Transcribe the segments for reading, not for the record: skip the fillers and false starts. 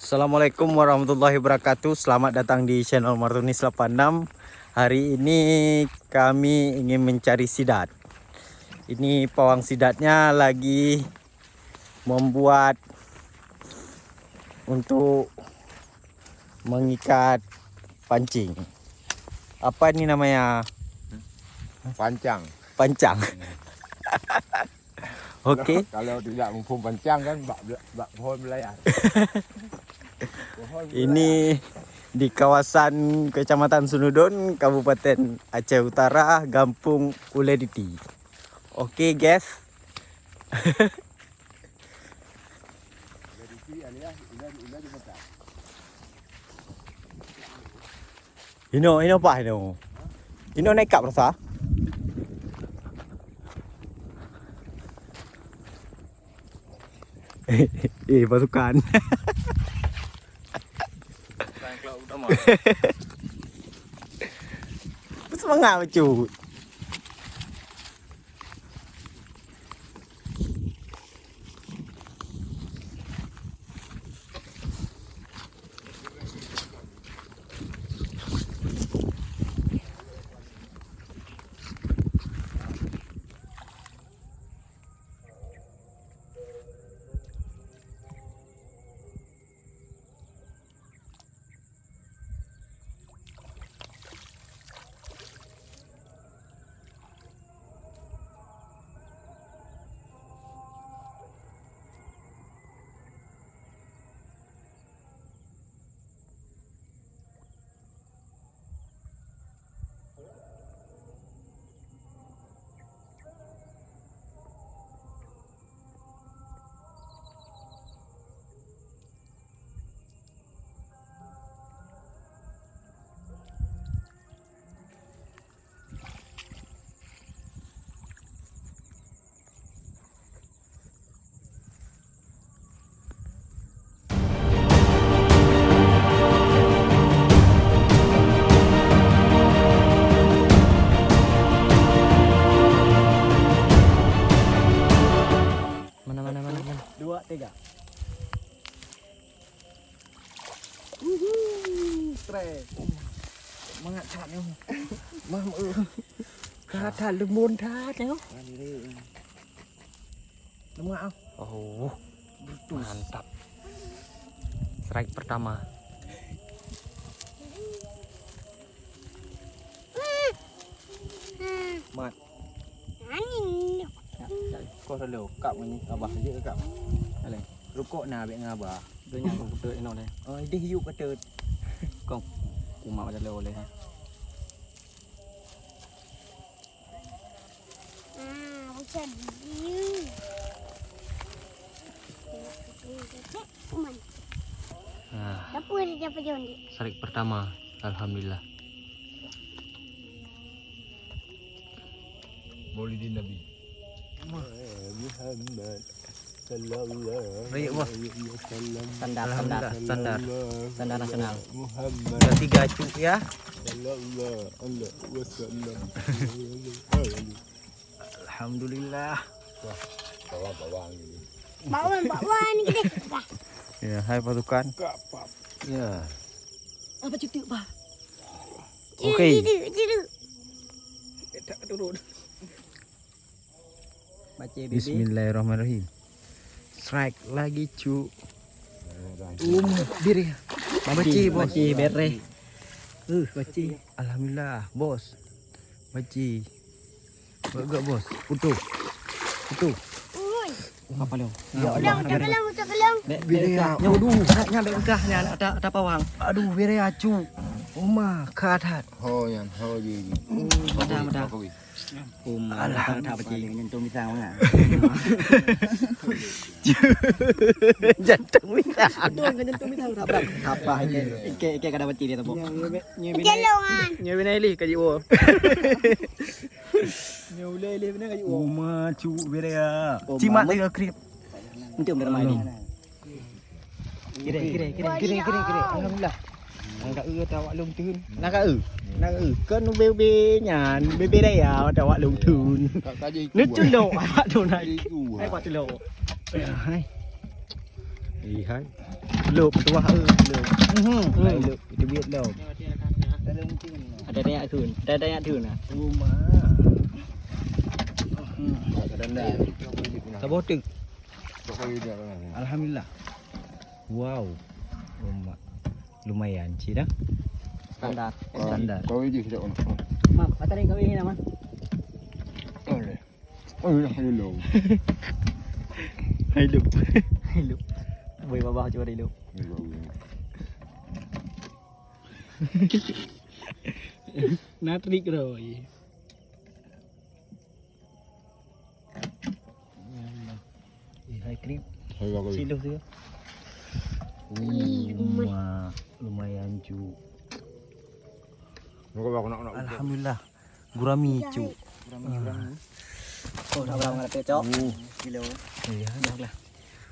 Assalamualaikum warahmatullahi wabarakatuh. Selamat datang di channel Martunis 86. Hari ini kami ingin mencari sidat. Ini pawang sidatnya lagi membuat untuk mengikat pancing. Apa ini namanya? Pancang. Pancang. Oke. Kalau tidak mumpung pancang kan bak pohon melayar. Ini di kawasan Kecamatan Sunudon, Kabupaten Aceh Utara, Gampung Ulediti. Oke, guys. Ini apa ini? Ini naik kap rasa? Pasukan. Semangat lucu. Dua, tiga. Stres. Semangat nih. Mam kata lembun nih. Lemah. Oh. Mantap. Strike pertama. Mat. Kau selalu kap ni abah je kap. Alai. Rukuk na bek ngabah. Dia yang betul enok ni. Oh, dia hiup betul. Kau kumak macam boleh ha. Macam ni. Apa dia dapat jondi? Strike pertama. Alhamdulillah. Maulidin Nabi Muhammad sallallahu alaihi wasallam. Standar nasional. Muhammad Tiga cuk ya. sallallahu alaihi wasallam. Alhamdulillah. Bawang ini. Bawang ni gede. Ya, hai pasukan. Kapap. Ya. Apa cuti bah? Okey. Jiru. Tak turun. Baca Bismillahirrahmanirrahim. Strike lagi cu. Diri. Baci bos. Baci bere. Baci. Alhamdulillah bos. Baci. Bagak bos. Putu. Oi. Apa lu? Ya Allah. Tak kelang. Berea. Nyaduh, nyampe bekahnya ada pawang. Aduh, berea cu. Oma kadat. Ho yang ho je. Mada. Alhamdulillah tak pergi nyentuh pisang mana? Jantung pisang. Betul kan nyentuh pisang tak berapa? Apa ke kada pergi dia tu. Kelongan. Nyebinai kaji o. Nyulai benar kaji o. Oma cu berea. Cimat lagi krip. Untuk bermain ni. Kira. Alhamdulillah. Angkat tawak lung tun. Nak kan bebe nyan bebe daya tawak lung tun. Nước chút lộ awak tu naik. Hai buat tu lộ. Hai. Hai. Lụp tua ư lụp. Lại lụp itu biết đâu. Ada tanya turun. Ada tanya turun ah. Rumah. Kadang-kadang. Sabot tu. Tak kau dia kan. Alhamdulillah. Wow. Rumah. Lumayan sih dah. Standar. Standar. Kau je tidak on. Mam, materi kau ini nama. Oleh. Oh, hello. Hidup. Hidup. Boleh babah coba hidup. Natrik rồi. Hai krip. Hai kau. Silo sih. Rumah lumayan cu. Kau nak. Alhamdulillah. Gurami cu. Oh, dah berapa ngata cok? Kilo. Iya, lah.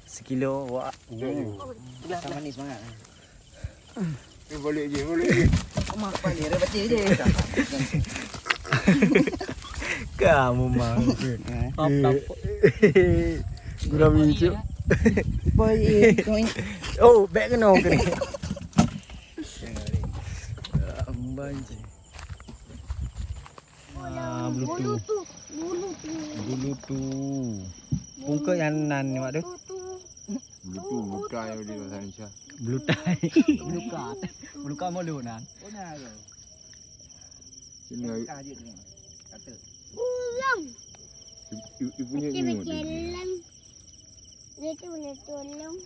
Sekilo wah. Sama ni semangat. Boleh je. Mak apa ni? Ada baca je. Kamu mau. Apa? Gurami cu. Boy, Oh, back kena ke ni. Ambanji. Ah, bluetooth. Bluetooth. Pungka yang nan ni mak tu. Betul buka yang di bahasa Indonesia. Bluetooth. Melukat. Melukat malu nan. Sini Kata. ibu punya ni. Jalan. Dia tu boleh tolong.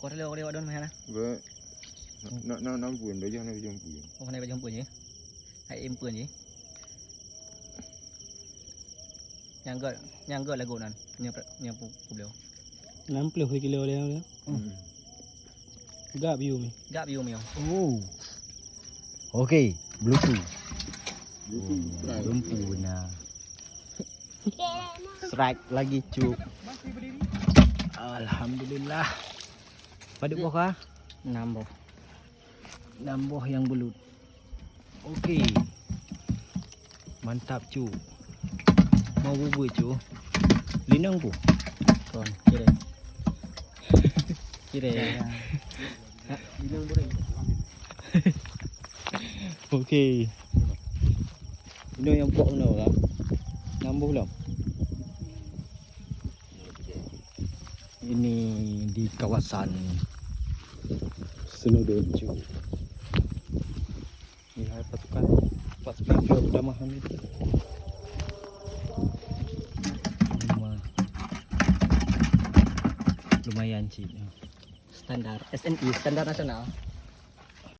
Kau dah lewat don mana? Ba nak nampuan dah jangan jumpa. Oh, nak jumpa je. Hai em pun je. Yang gak lagu nan. Nya beliau. 60 kilo dia. Gak view ni. Gak view mio. Oh. Okey, Bluetooth. Betul. Lumpuna. Strike lagi cuk. Alhamdulillah. Pada buah kah? Nambah. Nambah yang belut. Okey. Mantap cu. Mau bubur cu. Linang pu. Kon, kira. Kira. Bilang boleh. Okey. Ini yang buat mana kan? Nambah belum? Ini di kawasan Senodojo. Lihat pasukan speaker udah mahal itu. Lumayan sih. Standar SNI, standar nasional.